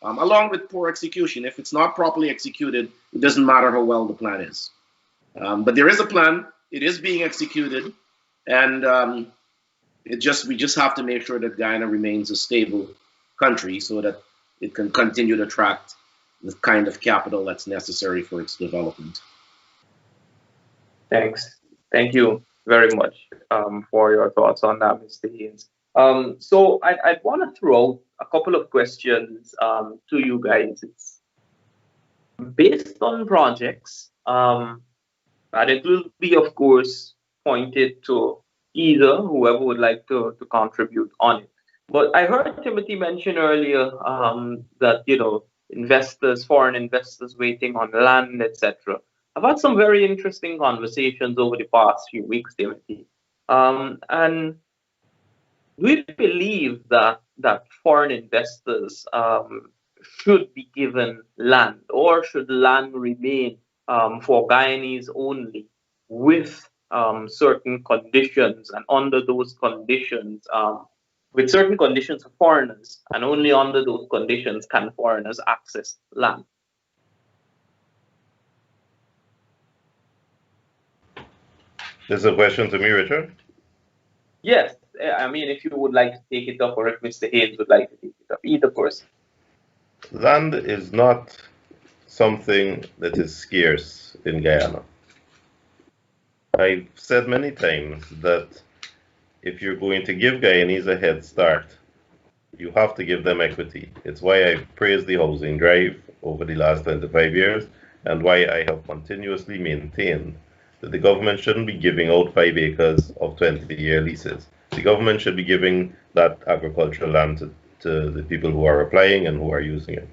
along with poor execution. If it's not properly executed, it doesn't matter how well the plan is. But there is a plan, it is being executed, and we just have to make sure that Guyana remains a stable country so that it can continue to attract the kind of capital that's necessary for its development. Thanks. Thank you very much for your thoughts on that, Mr. Haynes. So I'd want to throw out a couple of questions to you guys. It's based on projects, and it will be, of course, pointed to either whoever would like to contribute on it. But I heard Timothy mention earlier that investors, foreign investors waiting on land, etc. I've had some very interesting conversations over the past few weeks, Timothy. And we believe that foreign investors should be given land, or should land remain for Guyanese only, with certain conditions, and under those conditions, with certain conditions for foreigners, and only under those conditions can foreigners access land. This is a question to me, Richard. Yes, I mean, if you would like to take it up, or if Mr. Haynes would like to take it up, either person. Land is not something that is scarce in Guyana. I've said many times that if you're going to give Guyanese a head start, you have to give them equity. It's why I've praised the housing drive over the last 25 years, and why I have continuously maintained that the government shouldn't be giving out 5 acres of 20-year leases. The government should be giving that agricultural land to the people who are applying and who are using it.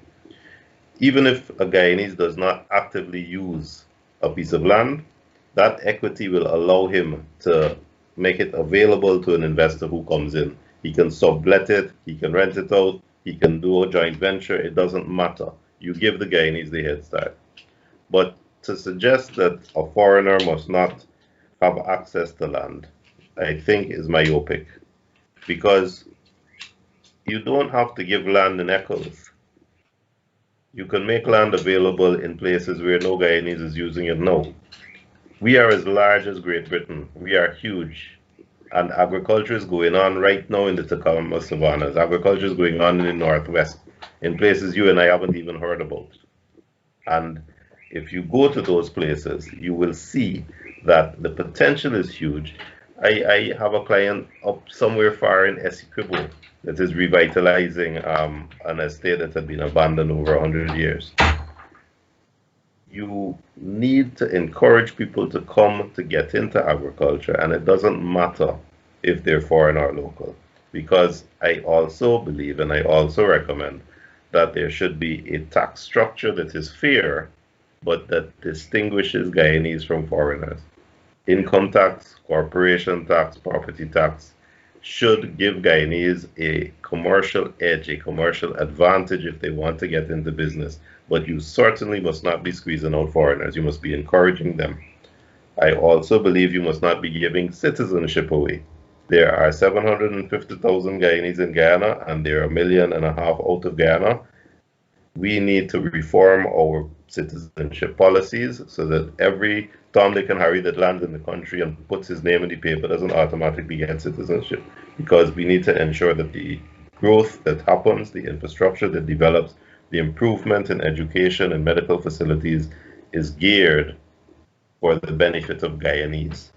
Even if a Guyanese does not actively use a piece of land, that equity will allow him to make it available to an investor who comes in. He can sublet it, he can rent it out, he can do a joint venture, it doesn't matter. You give the Guyanese the head start. But to suggest that a foreigner must not have access to land, I think is myopic, because you don't have to give land in echoes. You can make land available in places where no Guyanese is using it now. We are as large as Great Britain. We are huge. And agriculture is going on right now in the Tacoma savannas. Agriculture is going on in the Northwest, in places you and I haven't even heard about. And if you go to those places, you will see that the potential is huge. I have a client up somewhere far in Essequibo that is revitalizing an estate that had been abandoned over 100 years. You need to encourage people to come to get into agriculture, and it doesn't matter if they're foreign or local, because I also believe and I also recommend that there should be a tax structure that is fair, but that distinguishes Guyanese from foreigners. Income tax, corporation tax, property tax should give Guyanese a commercial edge, a commercial advantage if they want to get into business. But you certainly must not be squeezing out foreigners. You must be encouraging them. I also believe you must not be giving citizenship away. There are 750,000 Guyanese in Guyana, and there are 1.5 million out of Guyana. We need to reform our citizenship policies so that every Tom, Dick, and Harry that lands in the country and puts his name in the paper doesn't automatically get citizenship, because we need to ensure that the growth that happens, the infrastructure that develops, the improvement in education and medical facilities is geared for the benefit of Guyanese.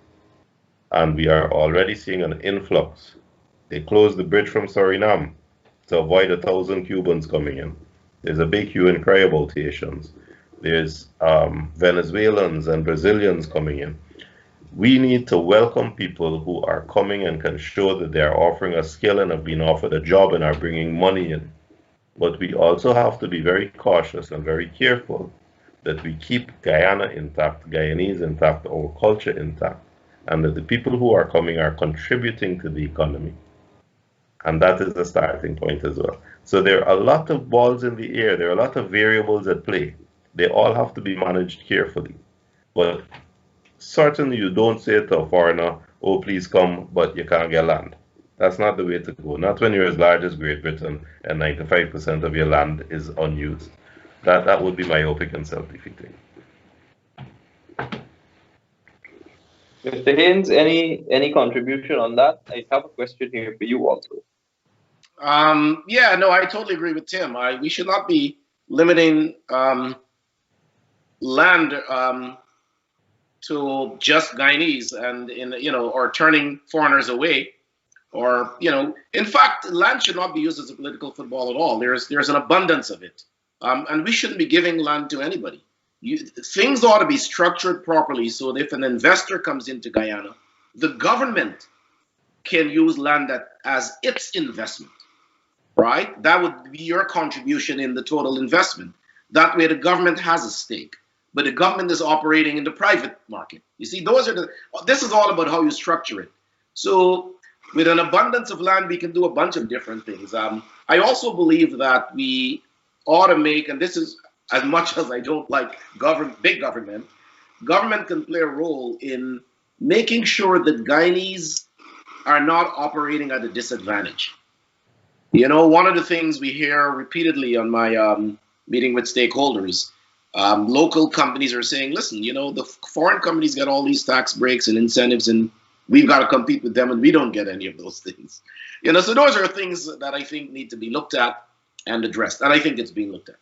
And we are already seeing an influx. They closed the bridge from Suriname to avoid 1,000 Cubans coming in. There's a big hue and cry about Haitians. There's Venezuelans and Brazilians coming in. We need to welcome people who are coming and can show that they are offering a skill and have been offered a job and are bringing money in. But we also have to be very cautious and very careful that we keep Guyana intact, Guyanese intact, our culture intact, and that the people who are coming are contributing to the economy. And that is the starting point as well. So there are a lot of balls in the air. There are a lot of variables at play. They all have to be managed carefully. But certainly you don't say to a foreigner, oh, please come, but you can't get land. That's not the way to go. Not when you're as large as Great Britain and 95% of your land is unused. That would be myopic and self-defeating. Mr. Haynes, any contribution on that? I have a question here for you also. Yeah, no, I totally agree with Tim. We should not be limiting land to just Guyanese, and or turning foreigners away, or in fact, land should not be used as a political football at all. There's an abundance of it, and we shouldn't be giving land to anybody. Things ought to be structured properly so that if an investor comes into Guyana, the government can use land as its investment, right? That would be your contribution in the total investment. That way the government has a stake. but the government is operating in the private market. You see, this is all about how you structure it. So with an abundance of land, we can do a bunch of different things. I also believe that we ought to make, and this is as much as I don't like big government can play a role in making sure that Guyanese are not operating at a disadvantage. You know, one of the things we hear repeatedly on my meeting with stakeholders, local companies are saying, listen, you know, the foreign companies get all these tax breaks and incentives, and we've got to compete with them, and we don't get any of those things. You know, so those are things that I think need to be looked at and addressed, and I think it's being looked at.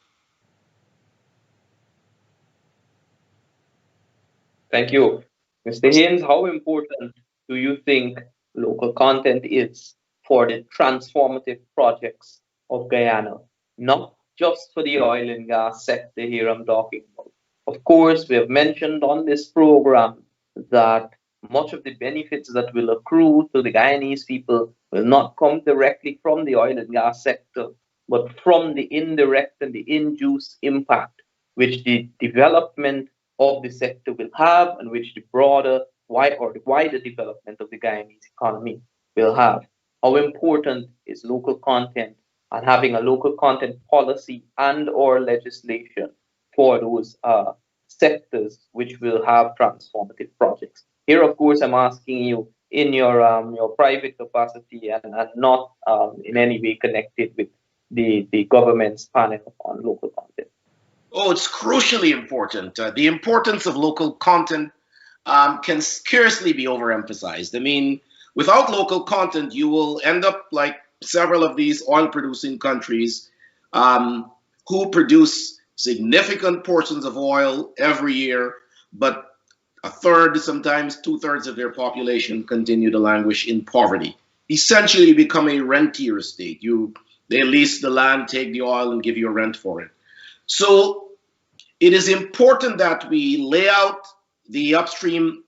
Thank you. Mr. Haynes, how important do you think local content is for the transformative projects of Guyana? Not just for the oil and gas sector here I'm talking about. Of course, we have mentioned on this program that much of the benefits that will accrue to the Guyanese people will not come directly from the oil and gas sector, but from the indirect and the induced impact which the development of the sector will have, and which the broader or the wider development of the Guyanese economy will have. How important is local content and having a local content policy and or legislation for those sectors which will have transformative projects? Here, of course, I'm asking you in your private capacity and not in any way connected with the government's panel on local content. Oh, it's crucially important. The importance of local content can scarcely be overemphasized. I mean, without local content, you will end up like several of these oil-producing countries who produce significant portions of oil every year, but a third, sometimes two-thirds of their population continue to languish in poverty. Essentially become a rentier state. They lease the land, take the oil, and give you a rent for it. So it is important that we lay out the upstream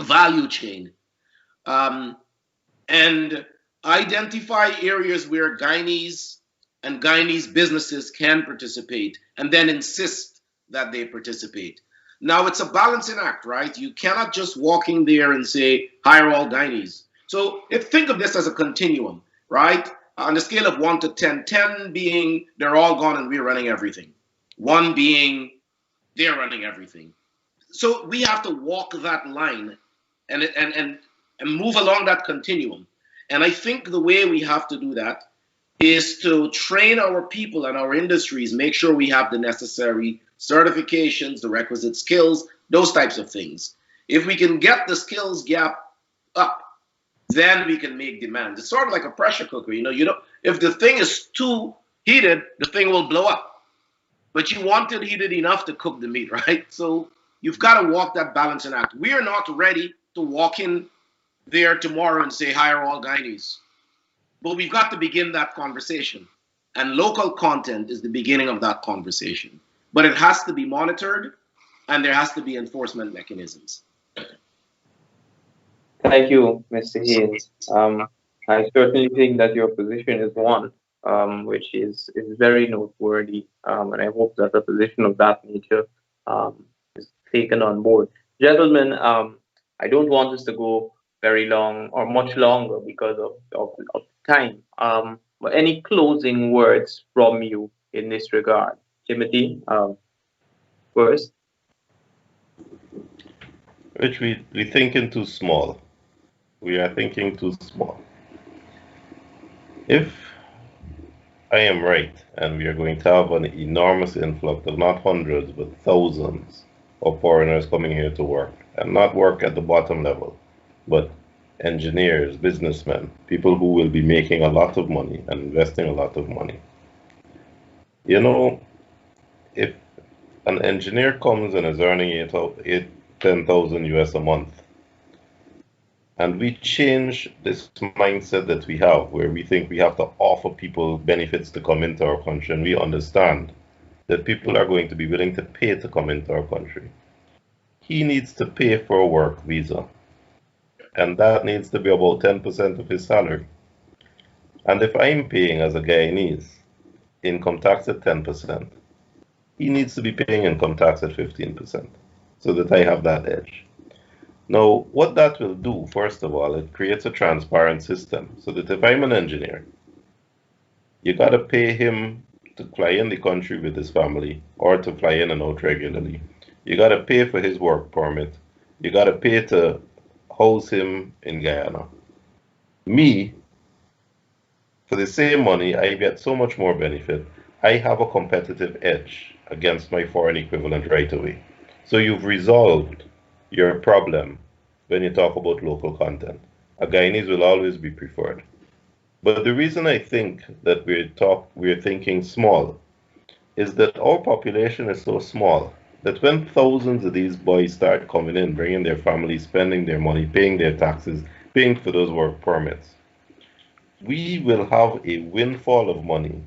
value chain and identify areas where Guyanese and Guyanese businesses can participate, and then insist that they participate. Now, it's a balancing act, right? You cannot just walk in there and say, hire all Guyanese. So think of this as a continuum, right? On a scale of 1 to 10, 10 being they're all gone and we're running everything. 1 being they're running everything. So we have to walk that line and move along that continuum. And I think the way we have to do that is to train our people and our industries, make sure we have the necessary certifications, the requisite skills, those types of things. If we can get the skills gap up, then we can make demand. It's sort of like a pressure cooker. You know, if the thing is too heated, the thing will blow up. But you want it heated enough to cook the meat, right? So you've got to walk that balancing act. We are not ready to walk in there tomorrow and say, hire all Guyanese. But we've got to begin that conversation. And local content is the beginning of that conversation. But it has to be monitored, and there has to be enforcement mechanisms. Thank you, Mr. Haynes. I certainly think that your position is one which is very noteworthy, and I hope that a position of that nature is taken on board. Gentlemen, I don't want us to go very long or much longer because of time. But any closing words from you in this regard? Timothy, first. Rich, we're thinking too small. We are thinking too small. If I am right, and we are going to have an enormous influx of not hundreds, but thousands of foreigners coming here to work, and not work at the bottom level, but engineers, businessmen, people who will be making a lot of money and investing a lot of money. You know, if an engineer comes and is earning 10,000 US a month, and we change this mindset that we have, where we think we have to offer people benefits to come into our country, and we understand that people are going to be willing to pay to come into our country. He needs to pay for a work visa, and that needs to be about 10% of his salary. And if I'm paying as a Guyanese income tax at 10%, he needs to be paying income tax at 15% so that I have that edge. Now, what that will do, first of all, it creates a transparent system so that if I'm an engineer, you got to pay him to fly in the country with his family or to fly in and out regularly. You got to pay for his work permit. You got to pay to house him in Guyana. Me, for the same money, I get so much more benefit. I have a competitive edge against my foreign equivalent right away. So you've resolved your problem when you talk about local content. A Guyanese will always be preferred. But the reason I think that we're thinking small is that our population is so small that when thousands of these boys start coming in, bringing their families, spending their money, paying their taxes, paying for those work permits, we will have a windfall of money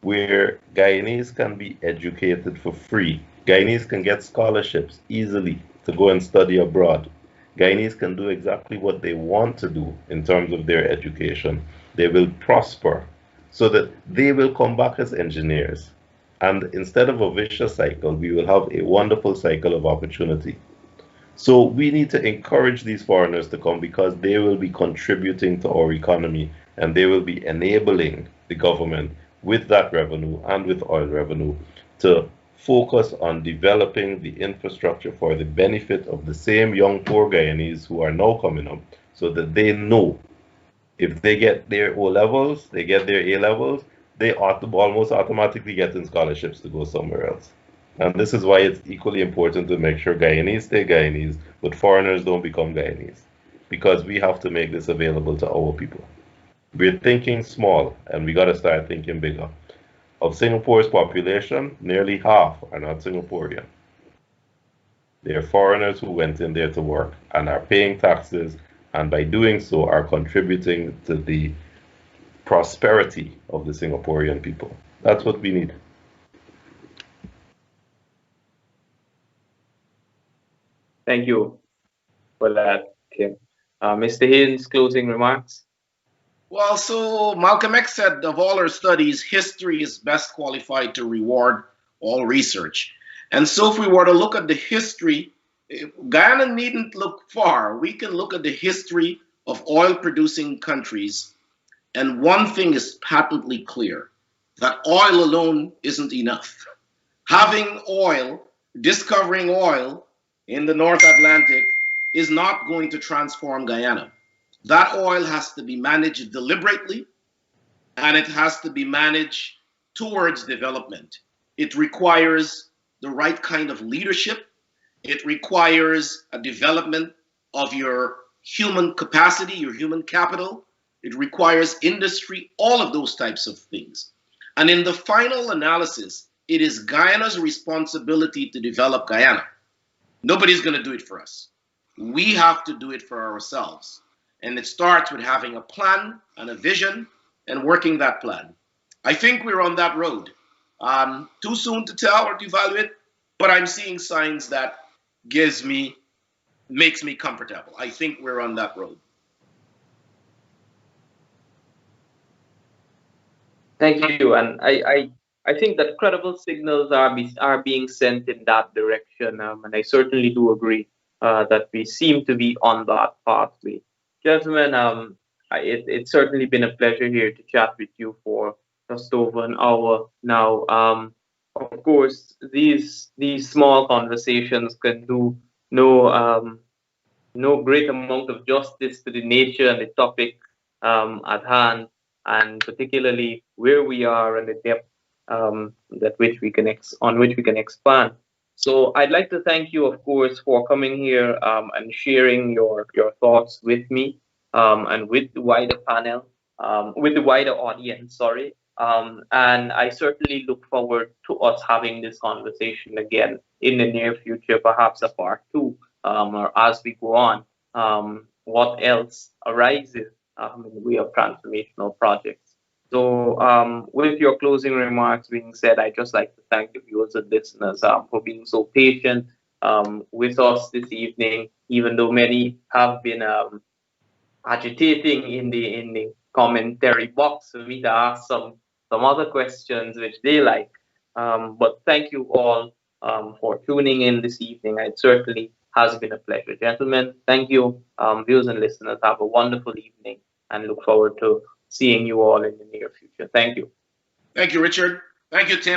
where Guyanese can be educated for free. Guyanese can get scholarships easily to go and study abroad. Guyanese can do exactly what they want to do in terms of their education. They will prosper so that they will come back as engineers. And instead of a vicious cycle, we will have a wonderful cycle of opportunity. So we need to encourage these foreigners to come because they will be contributing to our economy and they will be enabling the government with that revenue and with oil revenue to focus on developing the infrastructure for the benefit of the same young poor Guyanese who are now coming up so that they know if they get their O levels, they get their A levels, they ought to almost automatically get in scholarships to go somewhere else. And this is why it's equally important to make sure Guyanese stay Guyanese, but foreigners don't become Guyanese. Because we have to make this available to our people. We're thinking small, and we got to start thinking bigger. Of Singapore's population, nearly half are not Singaporean. They're foreigners who went in there to work and are paying taxes, and by doing so are contributing to the prosperity of the Singaporean people. That's what we need. Thank you for that, Kim. Mr. Haynes, closing remarks? Well, so Malcolm X said of all our studies, history is best qualified to reward all research. And so if we were to look at the history, Guyana needn't look far. We can look at the history of oil producing countries. And one thing is patently clear, that oil alone isn't enough. Having oil, discovering oil in the North Atlantic is not going to transform Guyana. That oil has to be managed deliberately and it has to be managed towards development. It requires the right kind of leadership. It requires a development of your human capacity, your human capital. It requires industry, all of those types of things. And in the final analysis, it is Guyana's responsibility to develop Guyana. Nobody's going to do it for us. We have to do it for ourselves. And it starts with having a plan and a vision and working that plan. I think we're on that road. Too soon to tell or to evaluate, but I'm seeing signs that makes me comfortable. I think we're on that road. Thank you. And I think that credible signals are being sent in that direction. And I certainly do agree that we seem to be on that pathway. Gentlemen, it's certainly been a pleasure here to chat with you for just over an hour now. Of course, these small conversations can do no great amount of justice to the nature and the topic at hand, and particularly where we are and the depth that which we can on which we can expand. So I'd like to thank you, of course, for coming here and sharing your thoughts with me and with the wider panel, with the wider audience. Sorry. And I certainly look forward to us having this conversation again in the near future, perhaps a part two, or as we go on, what else arises in the way of transformational projects. So, with your closing remarks being said, I'd just like to thank the viewers and listeners for being so patient with us this evening, even though many have been agitating in the commentary box for me to ask some other questions which they like. But thank you all for tuning in this evening. It certainly has been a pleasure. Gentlemen, thank you. Viewers and listeners, have a wonderful evening and look forward to seeing you all in the near future. Thank you. Thank you, Richard. Thank you, Tim.